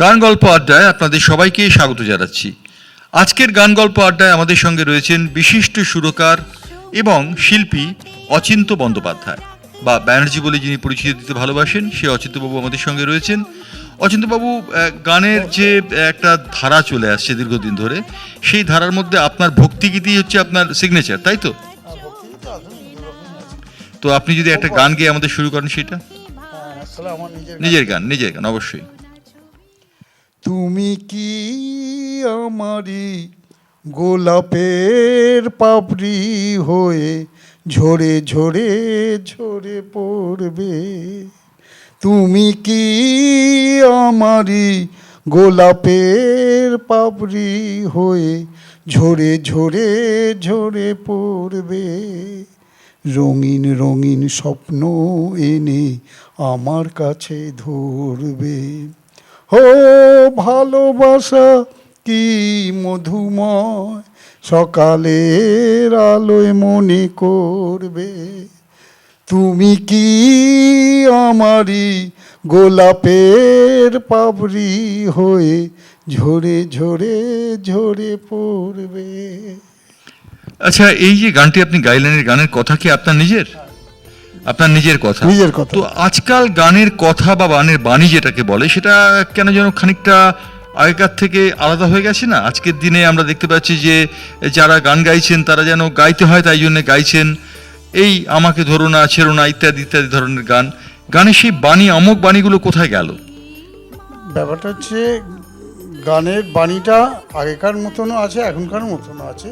গান গল্প আড্ডায় আপনাদের সবাইকে স্বাগত জানাচ্ছি। আজকের গান গল্প আড্ডায় আমাদের সঙ্গে রয়েছেন বিশিষ্ট সুরকার এবং শিল্পী অচিন্ত্য বন্দ্যোপাধ্যায়, বা ব্যানার্জি বলে যিনি পরিচিতি দিতে ভালোবাসেন, সে অচিন্ত্যবাবু আমাদের সঙ্গে রয়েছেন। অচিন্ত্যবাবু, গানের যে একটা ধারা চলে আসছে দীর্ঘদিন ধরে, সেই ধারার মধ্যে আপনার ভক্তিগীতি হচ্ছে আপনার সিগনেচার, তাই তো? তো আপনি যদি একটা গান গেয়ে আমাদের শুরু করেন সেটা। নিজের গান অবশ্যই। তুমি কি আমারি গোলাপের পাপড়ি হয়ে ঝরে ঝরে ঝরে পড়বে? তুমি কি আমারি গোলাপের পাপড়ি হয়ে ঝরে ঝরে ঝরে পড়বে? রঙিন রঙিন স্বপ্ন এনে আমার কাছে ধরবে। হো ভালোবাসা কি মধুময়, সকালের আলোয় মনে করবে? তুমি কি আমারি গোলাপের পাপড়ি হয়ে ঝরে ঝরে ঝরে পড়বে? আচ্ছা, এই যে গানটি আপনি গাইলেন, গানের কথা কি আপনার নিজের? আপনার নিজের কথা? নিজের কথা। তো আজকাল গানের কথা বা গানের বাণী যেটাকে বলে, সেটা কেন যেন খানিকটা আগেকার থেকে আলাদা হয়ে গেছে না? আজকের দিনে আমরা দেখতে পাচ্ছি যে যারা গান গাইছেন তারা যেন গাইতে হয় তাই জন্য গাইছেন, এই আমাকে ধরো না, ছেড়ো না, ইত্যাদি ইত্যাদি ধরনের গান। গানের সেই বাণী, অমুক বাণীগুলো কোথায় গেল? ব্যাপারটা হচ্ছে গানের বাণীটা আগেকার মতনও আছে, এখনকার মতনও আছে,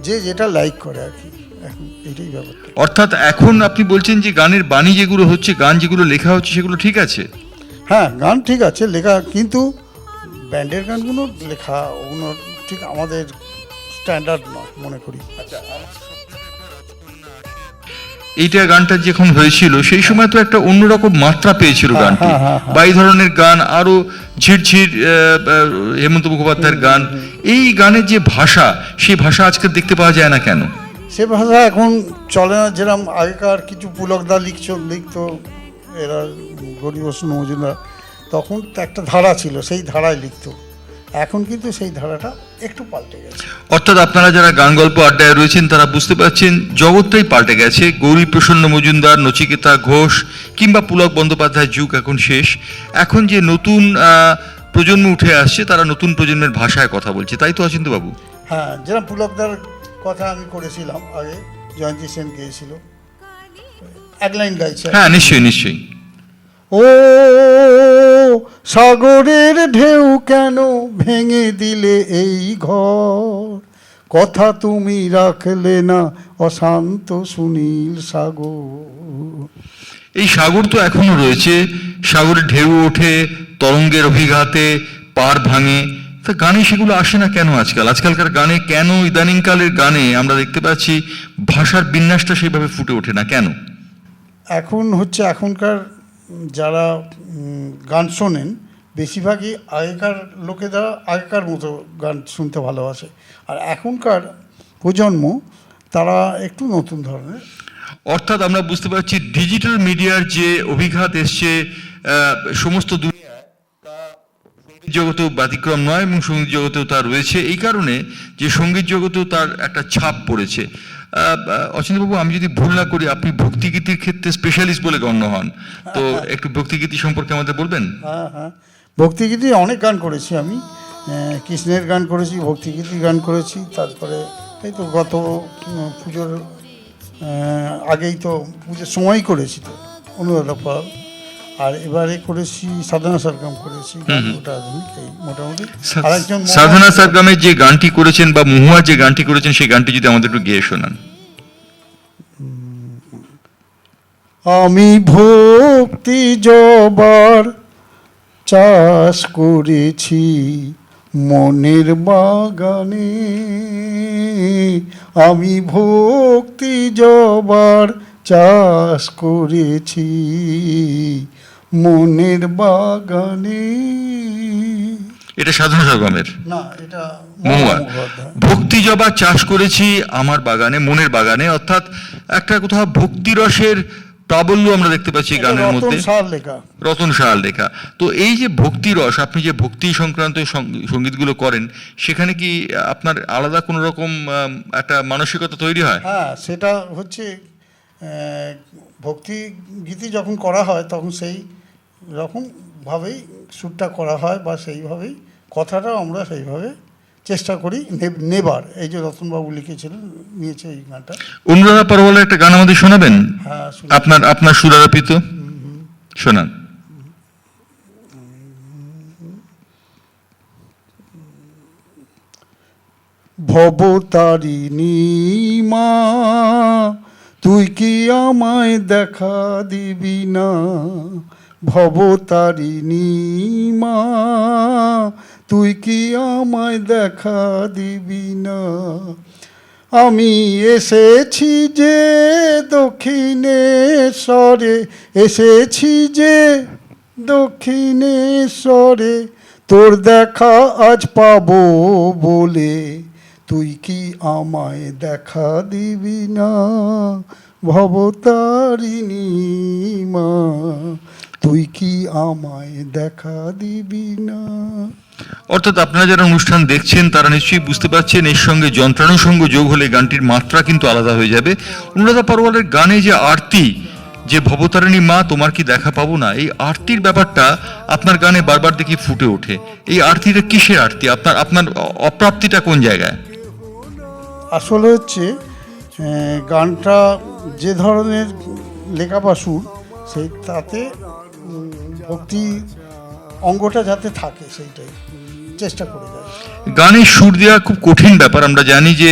যে যেটা লাইক করে আর কি। এখন এটাই ব্যাপারটা। অর্থাৎ এখন আপনি বলছেন যে গানের বাণী যেগুলো হচ্ছে, গান যেগুলো লেখা হচ্ছে, সেগুলো ঠিক আছে? হ্যাঁ, গান ঠিক আছে লেখা, কিন্তু ব্যান্ডের গানগুলো লেখা ওগুলো ঠিক আমাদের স্ট্যান্ডার্ড নয় মনে করি। এইটা গানটা যখন হয়েছিল সেই সময় তো একটা অন্যরকম মাত্রা পেয়েছিল গানটি, বা এই ধরনের গান আরো ঝিরঝির, হেমন্ত মুখোপাধ্যায়ের গান, এই গানের যে ভাষা, সেই ভাষা আজকে দেখতে পাওয়া যায় না কেন? সে ভাষা এখন চলে না। যেরকম আগেকার কিছু পুলকদা লিখতো, এরা গরিবসন মজুমদার, তখন তো একটা ধারা ছিল, সেই ধারায় লিখতো। এখন কিন্তু সেই ধারাটা একটু পাল্টে গেছে। অর্থাৎ আপনারা যারা গান গল্প আড্ডায় রয়েছেন তারা বুঝতে পারছেন জগৎটাই পাল্টে গেছে। গৌরী প্রসন্ন মজুমদার, নচিকেতা ঘোষ কিংবা পুলক বন্দ্যোপাধ্যায়ের যুগ এখন শেষ। এখন যে নতুন প্রজন্ম উঠে আসছে, তারা নতুন প্রজন্মের ভাষায় কথা বলছে, তাই তো অচিন্ত্যবাবু? হ্যাঁ, যেরকম পুলকদার কথা আমি করেছিলাম আগে, জয়ন্তী সেন গিয়েছিল, এক লাইন গাইছে। হ্যাঁ, নিশ্চয়ই নিশ্চয়ই। ও সাগরের ঢেউ কেন ভেঙে দিলে এই ঘর, কথা তুমি রাখলে না অশান্ত সুনীল সাগর। এই সাগর তো এখনো রয়েছে, সাগরে ঢেউ ওঠে, তরঙ্গের অভিঘাতে পার ভাঙে, তা গানে সেগুলো আসে না কেন আজকাল? আজকালকার গানে কেন, ইদানিংকালের গানে আমরা দেখতে পাচ্ছি ভাষার বিন্যাসটা সেইভাবে ফুটে ওঠে না কেন? এখন হচ্ছে এখনকার যারা গান শোনেন, বেশিরভাগই আগেকার লোকেরা আগেকার মতো গান শুনতে ভালোবাসে, আর এখনকার প্রজন্ম তারা একটু নতুন ধরনের। অর্থাৎ আমরা বুঝতে পারছি ডিজিটাল মিডিয়ার যে অভিঘাত এসছে সমস্ত দুনিয়ায়, তা সঙ্গীত জগতেও ব্যতিক্রম নয়, এবং সঙ্গীত জগতেও তার রয়েছে। এই কারণে যে সঙ্গীত জগতেও তার একটা ছাপ পড়েছে। অচিন্ত্যবাবু, আমি যদি ভুল না করি, আপনি ভক্তিগীতির ক্ষেত্রে স্পেশালিস্ট বলে গণ্য হন, তো একটু ভক্তিগীতি সম্পর্কে আমাদের বলবেন? হ্যাঁ হ্যাঁ, ভক্তিগীতি অনেক গান করেছি আমি। কৃষ্ণের গান করেছি, ভক্তিগীতি গান করেছি। তারপরে এই তো গত পুজোর আগেই তো পুজোর সময়ই করেছি তো অনুরাধা পাল, আর এবারে করেছি সাধনা সরগম করেছি। ওটা আধুনিক, এই মোটামুটি। আরেকজন সাধনা সরগমের যে গানটি করেছেন বা মহুয়া যে গানটি করেছেন, সেই গানটি যদি আমাদের একটু গেয়ে শোনান। আমি ভক্তি জবার চাষ করেছি মনের বাগানে, আমি ভক্তি জবার চাষ করেছি মনের বাগানে। এটা সাধনা সরগমের না, এটা মহুয়া। ভক্তি জবা চাষ করেছি আমার বাগানে, মনের বাগানে, অর্থাৎ একটা কোথাও ভক্তিরসের প্রাবল্য আমরা দেখতে পাচ্ছি এই গানের রতন মধ্যে, সাহার লেখা। রতন সাহার লেখা। তো এই যে ভক্তি রস, আপনি যে ভক্তি সংক্রান্ত সঙ্গীতগুলো করেন, সেখানে কি আপনার আলাদা কোনো রকম একটা মানসিকতা তৈরি হয়? হ্যাঁ, সেটা হচ্ছে ভক্তি গীতি যখন করা হয় তখন সেই রকমভাবেই সুরটা করা হয়, বা সেইভাবেই কথাটাও আমরা সেইভাবে চেষ্টা করি নেবার। এই যে রতনবাবু লিখেছিলেন, নিয়েছে এই গানটা। অনুরাধা পরওয়ালের একটা গান আমাদের শোনাবেন? হ্যাঁ, আপনার সুরারোপিত শোনান। ভবতারিণী মা, তুই কি আমায় দেখা দিবি না? ভবতারিণী মা, তুই কি আমায় দেখা দিবি না? আমি এসেছি যে দক্ষিণেশ্বরে, এসেছি যে দক্ষিণেশ্বরে, তোর দেখা আজ পাবো বলে, তুই কি আমায় দেখা দিবি না? ভবতারিণী মা, তুই কি আমায় দেখা দিবি না? অর্থাৎ আপনারা যারা অনুষ্ঠান দেখছেন তারা নিশ্চয়ই বুঝতে পারছেন এর সঙ্গে যন্ত্রানুষঙ্গ যোগ হলে গানটির মাত্রা কিন্তু আলাদা হয়ে যাবে। অনুরাধা পরওয়ালের গানে যে আরতি, যে ভবতারিণী মা তোমার কি দেখা পাবো না, এই আরতির ব্যাপারটা আপনার গানে বারবার দেখি ফুটে ওঠে। এই আরতিটা কিসের আরতি? আপনার অপ্রাপ্তিটা কোন জায়গায়? আসলে হচ্ছে গানটা যে ধরনের লেখা বা সুর, সেই তাতে ভক্তি অঙ্গটা যাতে থাকে সেইটাই চেষ্টা করে যায়। গানে সুর দেওয়া খুব কঠিন ব্যাপার। আমরা জানি যে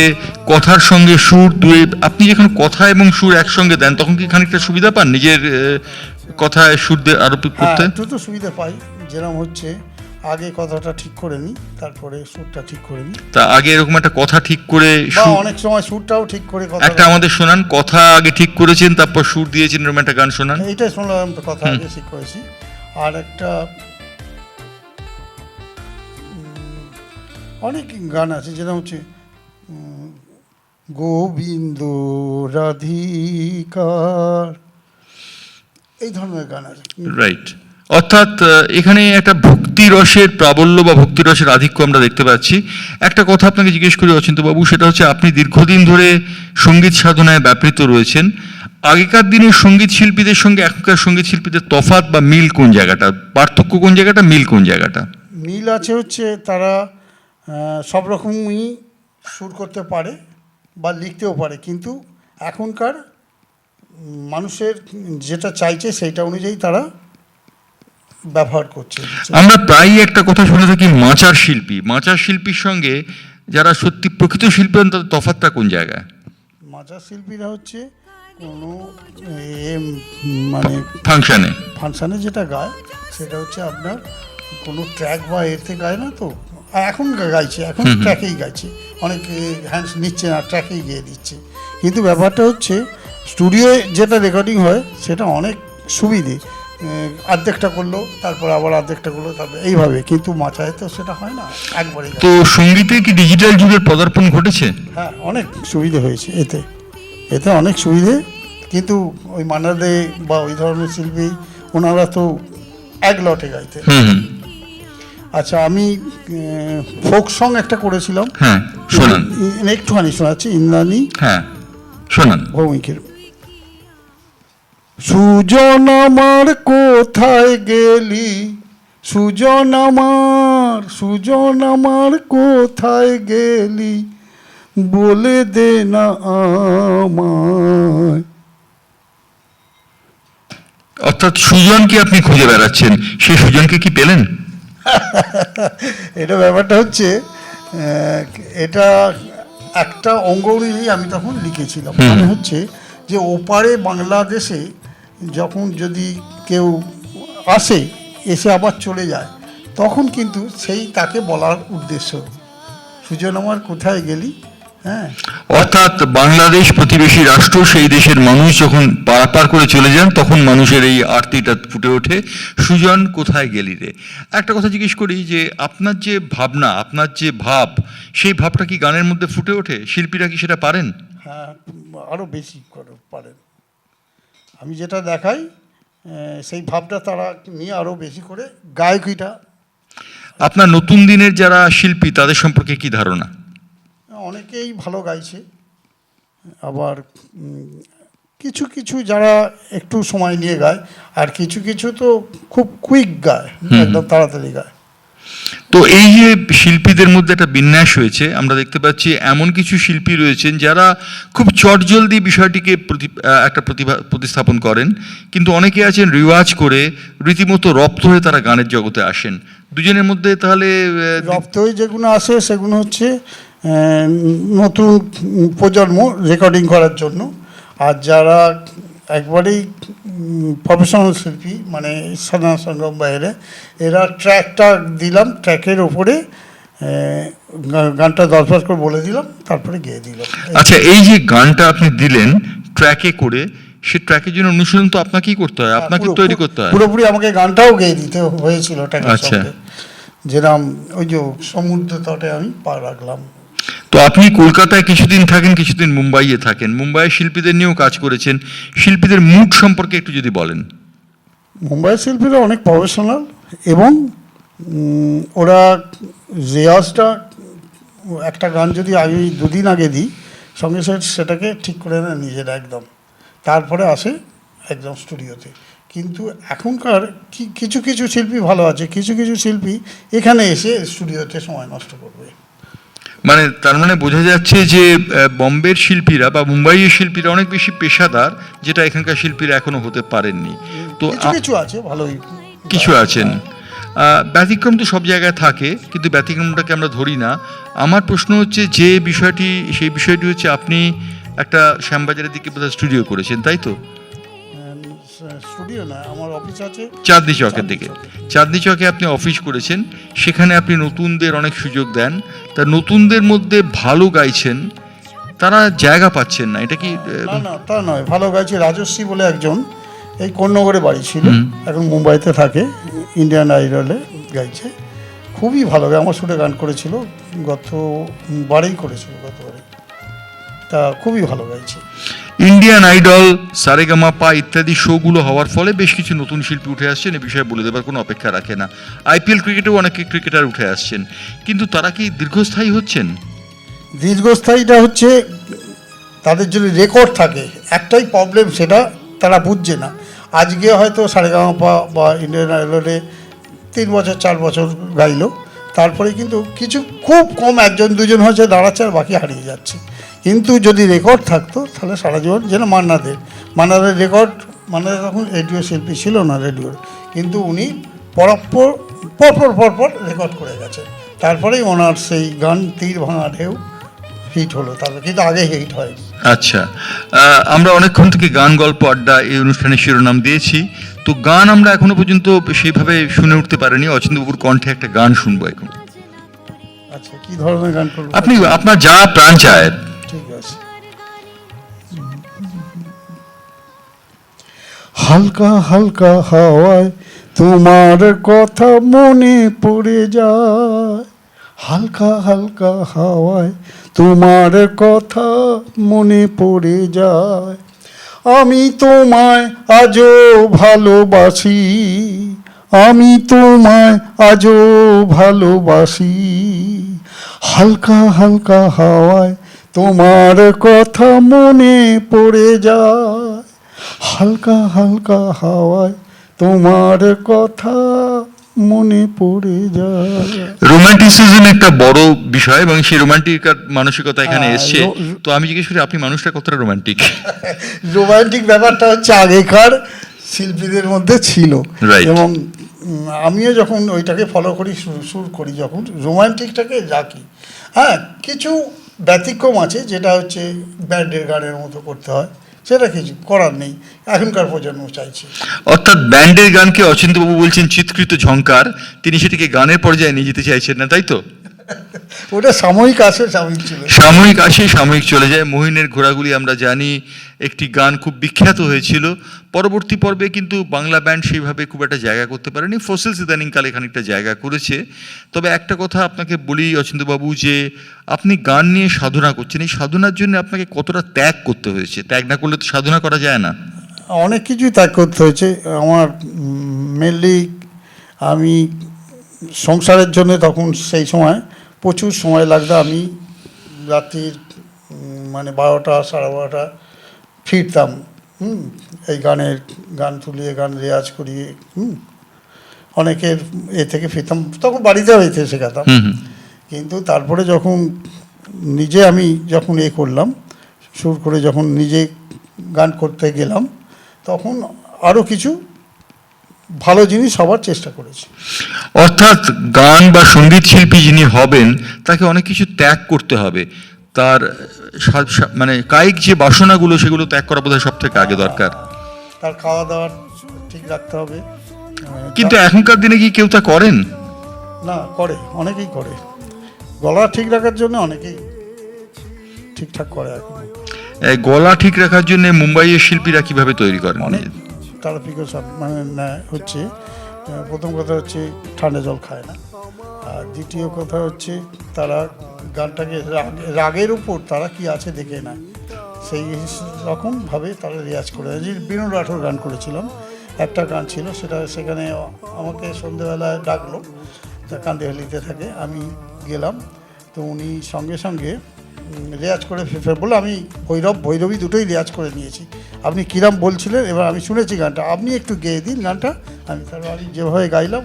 কথার সঙ্গে সুর দুয়ে, আপনি যখন কথা এবং সুর একসঙ্গে দেন তখন কি খানিকটা সুবিধা পান নিজের কথায় সুর দিয়ে আরোপ করতে? একটু তো সুবিধা পাই, যেরকম হচ্ছে আগে কথাটা ঠিক করে নিই, তারপরে সুরটা ঠিক করে নিই। তা আগে এরকম একটা কথা ঠিক করে বা অনেক সময় সুরটাও ঠিক করে কথা একটা আমাদের শোনান, কথা আগে ঠিক করেছেন তারপর সুর দিয়েছেন, এরকম একটা গান শোনান। এইটাই শুনলাম, তো কথা আগে ঠিক করেছি। আর একটা অনেক গান আছে, যেটা হচ্ছে গোবিন্দ রাধিকার, এই ধরনের গান আছে। রাইট। অর্থাৎ এখানে একটা ভক্তি রসের প্রাবল্য বা ভক্তি রসের আধিক্য আমরা দেখতে পাচ্ছি। একটা কথা আপনাকে জিজ্ঞেস করি অচিন্তবাবু, সেটা হচ্ছে আপনি দীর্ঘদিন ধরে সঙ্গীত সাধনায় ব্যাপৃত রয়েছেন। আগেকার দিনের সঙ্গীত শিল্পীদের সঙ্গে এখনকার সঙ্গীত শিল্পীদের তফাৎ বা মিল কোন জায়গাটা, পার্থক্য কোন জায়গাটা, মিল কোন জায়গাটা? মিল আছে হচ্ছে তারা সব রকমই সুর করতে পারে বা লিখতেও পারে, কিন্তু এখনকার মানুষের যেটা চাইছে সেইটা অনুযায়ী তারা ব্যবহার করছে। আমরা প্রায়ই একটা কথা শুনে থাকি, মাচার শিল্পী। মাচার শিল্পীর সঙ্গে যারা সত্যি প্রকৃত শিল্পী হন তাদের তফাৎটা কোন জায়গায়? মাচার শিল্পীরা হচ্ছে কোনো মানে ফাংশানে যেটা গায় সেটা হচ্ছে আপনার কোনো ট্র্যাক বা এতে গায় না, তো এখন গাইছে, এখন ট্র্যাকেই গাইছে, অনেক হ্যান্ডস নিচ্ছে না, ট্র্যাকেই গিয়ে দিচ্ছে। কিন্তু ব্যাপারটা হচ্ছে স্টুডিওয়ে যেটা রেকর্ডিং হয় সেটা অনেক সুবিধে, অর্ধেকটা করলো তারপর আবার অর্ধেকটা করলো, তারপর এইভাবে। কিন্তু মাচায় তো সেটা হয় না, একবারে। তো সঙ্গীতে কি ডিজিটাল যুগের পদার্পণ ঘটেছে? হ্যাঁ, অনেক সুবিধে হয়েছে এতে অনেক সুবিধে। কিন্তু ওই মান্না দে বা ওই ধরনের শিল্পী ওনারা তো এক লটে গাইতে। আচ্ছা, আমি ফোক সং একটা করেছিলাম। হ্যাঁ, শোনান। একটুখানি শোনাচ্ছি, ইন্দ্রাণী। হ্যাঁ, শোনান। ভৌমিকের। সুজন আমার কোথায় গেলি, সুজন আমার কোথায় গেলি, বলে দে না আমায়। অর্থাৎ সুজনকে আপনি খুঁজে বেড়াচ্ছেন, সেই সুজনকে কি পেলেন? এটা ব্যাপারটা হচ্ছে এটা একটা অঙ্গ অনুযায়ী আমি তখন লিখেছিলাম। মানে হচ্ছে যে ওপারে বাংলাদেশে যখন যদি কেউ এসে আবার চলে যায়, তখন কিন্তু সেই তাকে বলার উদ্দেশ্য, সুজন আমার কোথায় গেলি। হ্যাঁ, অর্থাৎ বাংলাদেশ প্রতিবেশী রাষ্ট্র, সেই দেশের মানুষ যখন পারাপার করে চলে যান তখন মানুষের এই আরতিটা ফুটে ওঠে, সুজন কোথায় গেলি রে। একটা কথা জিজ্ঞেস করি, যে আপনার যে ভাবনা, আপনার যে ভাব, সেই ভাবটা কি গানের মধ্যে ফুটে ওঠে? শিল্পীরা কি সেটা পারেন? হ্যাঁ, আরও বেশি করে পারেন। আমি যেটা দেখাই সেই ভাবটা তারা নিয়ে আরও বেশি করে গায়কিটা। আপনার নতুন দিনের যারা শিল্পী তাদের সম্পর্কে কি ধারণা? অনেকেই ভালো গাইছে, আবার কিছু কিছু যারা একটু সময় নিয়ে গায়, আর কিছু কিছু তো খুব কুইক গায়, একদম তাড়াতাড়ি গায়। তো এই যে শিল্পীদের মধ্যে একটা বিন্যাস হয়েছে, আমরা দেখতে পাচ্ছি এমন কিছু শিল্পী রয়েছেন যারা খুব চটজলদি বিষয়টিকে একটা প্রতিস্থাপন করেন, কিন্তু অনেকে আছেন রিওয়াজ করে রীতিমতো রপ্ত হয়ে তারা গানের জগতে আসেন। দুজনের মধ্যে তাহলে রপ্ত হয়ে যেগুলো আসে সেগুলো হচ্ছে নতুন প্রজন্ম রেকর্ডিং করার জন্য, আর যারা একবারেই প্রফেশনাল শিল্পী মানে সাধারণ সঙ্গম বাইরে, এরা ট্র্যাকটা দিলাম, ট্র্যাকের ওপরে গানটা 10 বার করে বলে দিলাম, তারপরে গেয়ে দিলাম। আচ্ছা, এই যে গানটা আপনি দিলেন ট্র্যাকে করে, সে ট্র্যাকের জন্য অনুশীলন তো আপনাকেই করতে হয়, আপনাকে তৈরি করতে হয়। পুরোপুরি আমাকে গানটাও গেয়ে দিতে হয়েছিল ট্র্যাকের আচ্ছা, সঙ্গে। যেরকম ওই যে সমুদ্র তটে আমি পা রাখলাম। তো আপনি কলকাতায় কিছুদিন থাকেন, কিছুদিন মুম্বাইয়ে থাকেন, মুম্বাইয়ের শিল্পীদের নিয়েও কাজ করেছেন, শিল্পীদের মুড সম্পর্কে একটু যদি বলেন। মুম্বাইয়ের শিল্পীরা অনেক প্রফেশনাল, এবং ওরা রেয়াজটা, একটা গান যদি আমি 2 দিন আগে দিই, সঙ্গে সঙ্গে সেটাকে ঠিক করে নেয় নিজেরা একদম, তারপরে আসে একদম স্টুডিওতে। কিন্তু এখনকার কিছু কিছু শিল্পী ভালো আছে, কিছু কিছু শিল্পী এখানে এসে স্টুডিওতে সময় নষ্ট করবে। মানে তার মানে বোঝা যাচ্ছে যে বম্বের শিল্পীরা বা মুম্বাইয়ের শিল্পীরা অনেক বেশি পেশাদার, যেটা এখানকার শিল্পীরা এখনো হতে পারেননি। তো কিছু আছে ভালোই, কিছু আছেন। ব্যতিক্রম তো সব জায়গায় থাকে, কিন্তু ব্যতিক্রমটাকে আমরা ধরি না। আমার প্রশ্ন হচ্ছে যে বিষয়টি, সেই বিষয়টি হচ্ছে আপনি একটা শ্যামবাজারের দিকে বোধহয় স্টুডিও করেছেন, তাই তো? স্টুডিও না, আমার অফিস আছে চাঁদনি চকের দিকে। চাঁদনি চকে আপনি অফিস করেছেন, সেখানে আপনি নতুনদের অনেক সুযোগ দেন। তা নতুনদের মধ্যে ভালো গাইছেন, তারা জায়গা পাচ্ছেন না, এটা কি? না না, তা নয়, ভালো গাইছে। রাজশ্রী বলে একজন, এই কোন্নগরে বাড়ি ছিল, এখন মুম্বাইতে থাকে, ইন্ডিয়ান আইডলে গাইছে, খুবই ভালো গায়। আমার সুরে গান করেছিল, গতবারেই করেছিল, গতবারে, তা খুবই ভালো গাইছে। ইন্ডিয়ান আইডল, সারেগামাপা ইত্যাদি শোগুলো হওয়ার ফলে বেশ কিছু নতুন শিল্পী উঠে আসছেন, এ বিষয়ে বলে দেবার কোনো অপেক্ষা রাখে না। আইপিএল ক্রিকেটেও অনেক ক্রিকেটার উঠে আসছেন, কিন্তু তারা কি দীর্ঘস্থায়ী হচ্ছেন? দীর্ঘস্থায়ীটা হচ্ছে তাদের যদি রেকর্ড থাকে, একটাই প্রবলেম, সেটা তারা বুঝছে না। আজকে হয়তো সারেগামাপা বা ইন্ডিয়ান আইডলে 3 বছর 4 বছর গাইলো, তারপরে কিন্তু কিছু খুব কম 1 2 হচ্ছে দাঁড়াচ্ছে, আর বাকি হারিয়ে যাচ্ছে। কিন্তু যদি রেকর্ড থাকতো তাহলে সারা জীবন, যেন মান্নাদের রেকর্ড, মান্নাদের তখন রেডিও শিল্পী ছিল না রেডিওর, কিন্তু উনি পরপর রেকর্ড করে গেছে, তারপরেই ওনার সেই গান তীর ভাঙা ঢেউ হিট হলো, তারপরে কিন্তু আগে হিট হয়নি। আচ্ছা, আমরা অনেকক্ষণ থেকে গান গল্প আড্ডা এই অনুষ্ঠানের শিরোনাম দিয়েছি, তো গান আমরা এখনো পর্যন্ত সেইভাবে শুনে উঠতে পারিনি। অচিন্তবাবুর কণ্ঠে একটা গান শুনবো এখন। আচ্ছা, কি ধরনের গান করবো আপনি আপনার যা প্রাণ চায়। ঠিক আছে। হালকা হালকা হাওয়ায় তোমার কথা মনে পড়ে যায়, হালকা হালকা হাওয়ায় তোমার কথা মনে পড়ে যায়। আমি তোমায় আজও ভালোবাসি, আমি তোমায় আজও ভালোবাসি। হালকা হালকা হাওয়ায় তোমার কথা মনে পড়ে যায়, হালকা হালকা হাওয়ায় তোমার কথা মনে পড়ে যায়। রোমান্টিসিজম একটা বড় বিষয়, এবং সেই রোমান্টিক মানসিকতা এখানে এসছে। তো আমি জিজ্ঞেস করি, আপনি মানুষটা কতটা রোমান্টিক? রোমান্টিক ব্যাপারটা হচ্ছে আগেকার শিল্পীদের মধ্যে ছিল, এবং আমিও যখন ওইটাকে ফলো করি, সুর করি, যখন রোমান্টিকটাকে রাখি। হ্যাঁ, কিছু ব্যতিক্রম আছে, যেটা হচ্ছে ব্যান্ডের গানের মতো করতে হয়, সেটা কিছু করার নেই, এখনকার প্রজন্ম চাইছে। অর্থাৎ ব্যান্ডের গানকে অচিন্তবাবু বলছেন চিৎকৃত ঝংকার, তিনি সেটিকে গানের পর্যায়ে নিয়ে যেতে চাইছেন না, তাই তো? ওটা সাময়িক আসে, সাময়িক চলে, সাময়িক আসে, সাময়িক চলে যায়। মহিনের ঘোড়াগুলি আমরা জানি একটি গান খুব বিখ্যাত হয়েছিল, পরবর্তী পর্বে কিন্তু বাংলা ব্যান্ড সেইভাবে খুব একটা জায়গা করতে পারেনি। ফসিলস ইদানিংকালে খানিকটা জায়গা করেছে। তবে একটা কথা আপনাকে বলি অচিন্তবাবু, যে আপনি গান নিয়ে সাধনা করছেন, এই সাধনার জন্য আপনাকে কতটা ত্যাগ করতে হয়েছে? ত্যাগ না করলে তো সাধনা করা যায় না। অনেক কিছুই ত্যাগ করতে হয়েছে আমার। মেনলি আমি সংসারের জন্য তখন সেই সময় প্রচুর সময় লাগতো। আমি রাত্রির মানে 12টা 12:30 ফিরতাম। এই গান তুলিয়ে গান রেয়াজ করিয়ে অনেকের থেকে ফিরতাম, তখন বাড়িতেও এতে শেখাতাম। কিন্তু তারপরে যখন নিজে আমি যখন করলাম, সুর করে যখন নিজে গান করতে গেলাম, তখন আরও কিছু ভালো জিনিস হবার চেষ্টা করেছি। অর্থাৎ গান বা সঙ্গীত শিল্পী যিনি হবেন তাকে অনেক কিছু ত্যাগ করতে হবে। তার মানে কায়িক যে বাসনাগুলো সেগুলো ত্যাগ করা বোধহয় সব থেকে আগে দরকার। তার খাওয়া দাওয়া ঠিক রাখতে হবে। কিন্তু এখনকার দিনে কি কেউ তা করেন? না, করে, অনেকেই করে। গলা ঠিক রাখার জন্য অনেকেই ঠিকঠাক করে এখন। এই গলা ঠিক রাখার জন্য মুম্বাইয়ের শিল্পীরা কিভাবে তৈরি করেন? অনেক তারা প্রিকশন মানে হচ্ছে, প্রথম কথা হচ্ছে ঠান্ডা জল খায় না, আর দ্বিতীয় কথা হচ্ছে তারা গানটাকে রাগের উপর তারা কি আছে দেখে নেয়, সেই রকমভাবে তারা রেয়াজ করে। যে বিনোদ রাঠোর গান করেছিলাম, একটা গান ছিল সেটা, সেখানে আমাকে সন্ধেবেলায় ডাকলো, কান্দিহালিতে থাকে, আমি গেলাম, তো উনি সঙ্গে সঙ্গে রেয়াজ করে বললো আমি ভৈরবী দুটোই রেয়াজ করে নিয়েছি, আপনি কিরাম বলছিলেন, এবার আমি শুনেছি গানটা, আপনি একটু গেয়ে দিন গানটা। তারপর আমি যেভাবে গাইলাম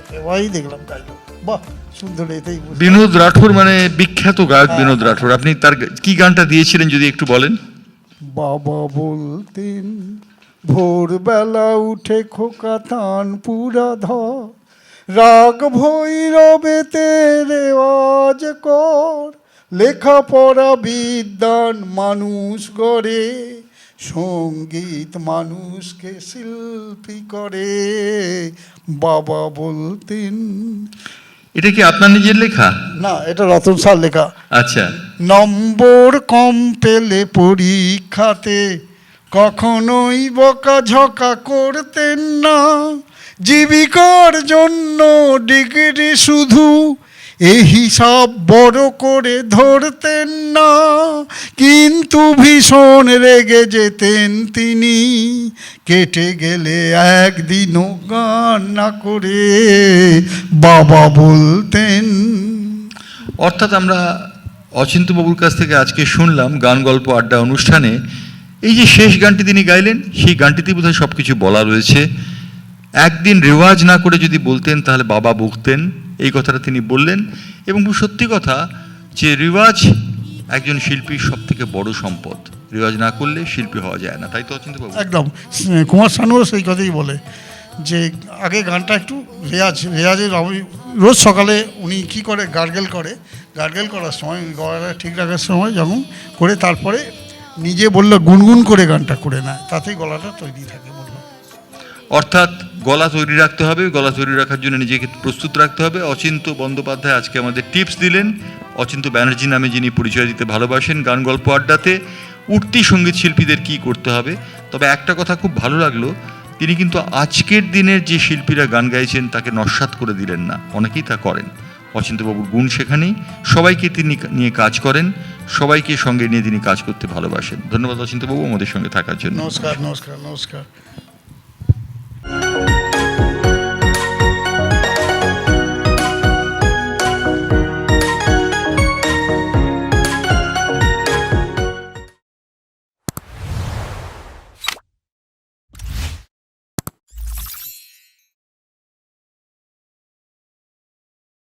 সেভাবেই দেখলাম গাইলাম, বাহ সুন্দর। এতেই বিনোদ রাঠোর মানে বিখ্যাত গায়ক বিনোদ রাঠোর, আপনি তার কি গানটা দিয়েছিলেন যদি একটু বলেন? বাবা বলতেন ভোরবেলা উঠে খোকা তান পুরা ধর, রাগ ভৈরবেতে রেওয়াজ কর, লেখাপড়া বিদ্যান মানুষ গড়ে, সঙ্গীত মানুষকে শিল্পী করে, বাবা বলতেন। এটা কি আপনার নিজের লেখা? না, এটা রতন স্যার লেখা। আচ্ছা। নম্বর কম পেলে পরীক্ষাতে কখনোই বকাঝকা করতেন না, জীবিকার জন্য ডিগ্রি শুধু এই হিসাব বড় করে ধরতেন না, কিন্তু ভীষণ রেগে যেতেন তিনি, কেটে গেলে একদিনও গান না করে, বাবা বলতেন। অর্থাৎ আমরা অচিন্ত্যবাবুর কাছ থেকে আজকে শুনলাম গান গল্প আড্ডা অনুষ্ঠানে এই যে শেষ গানটি তিনি গাইলেন, সেই গানটিতে বোধহয় সব কিছু বলা রয়েছে। একদিন রেওয়াজ না করে যদি বলতেন তাহলে বাবা বকতেন, এই কথাটা তিনি বললেন। এবং সত্যি কথা যে রেওয়াজ একজন শিল্পীর সব থেকে বড় সম্পদ, রেওয়াজ না করলে শিল্পী হওয়া যায় না, তাই তো অচিন্ত্যবাবু? একদম, কুমার শানুও সেই কথাই বলে যে আগে গানটা একটু রেয়াজের। আমি রোজ সকালে উনি কী করে গার্গেল করার সময়, গলাটা ঠিক রাখার সময় যখন করে, তারপরে নিজে বললো গুনগুন করে গানটা করে নেয়, তাতেই গলাটা তৈরি থাকে বললো। অর্থাৎ গলা তৈরি রাখতে হবে, গলা তৈরি রাখার জন্য নিজেকে প্রস্তুত রাখতে হবে। অচিন্ত বন্দ্যোপাধ্যায় আজকে আমাদের টিপস দিলেন। অচিন্ত ব্যানার্জি নামে যিনি পরিচয় দিতে ভালোবাসেন গান গল্প আড্ডাতে, উঠতি সঙ্গীত শিল্পীদের কী করতে হবে। তবে একটা কথা খুব ভালো লাগলো, তিনি কিন্তু আজকের দিনের যে শিল্পীরা গান গাইছেন তাকে নস্যাৎ করে দিলেন না, অনেকেই তা করেন। অচিন্তবাবুর গুণ সেখানেই, সবাইকে তিনি নিয়ে কাজ করেন, সবাইকে সঙ্গে নিয়ে তিনি কাজ করতে ভালোবাসেন। ধন্যবাদ অচিন্তবাবু আমাদের সঙ্গে থাকার জন্য। নমস্কার।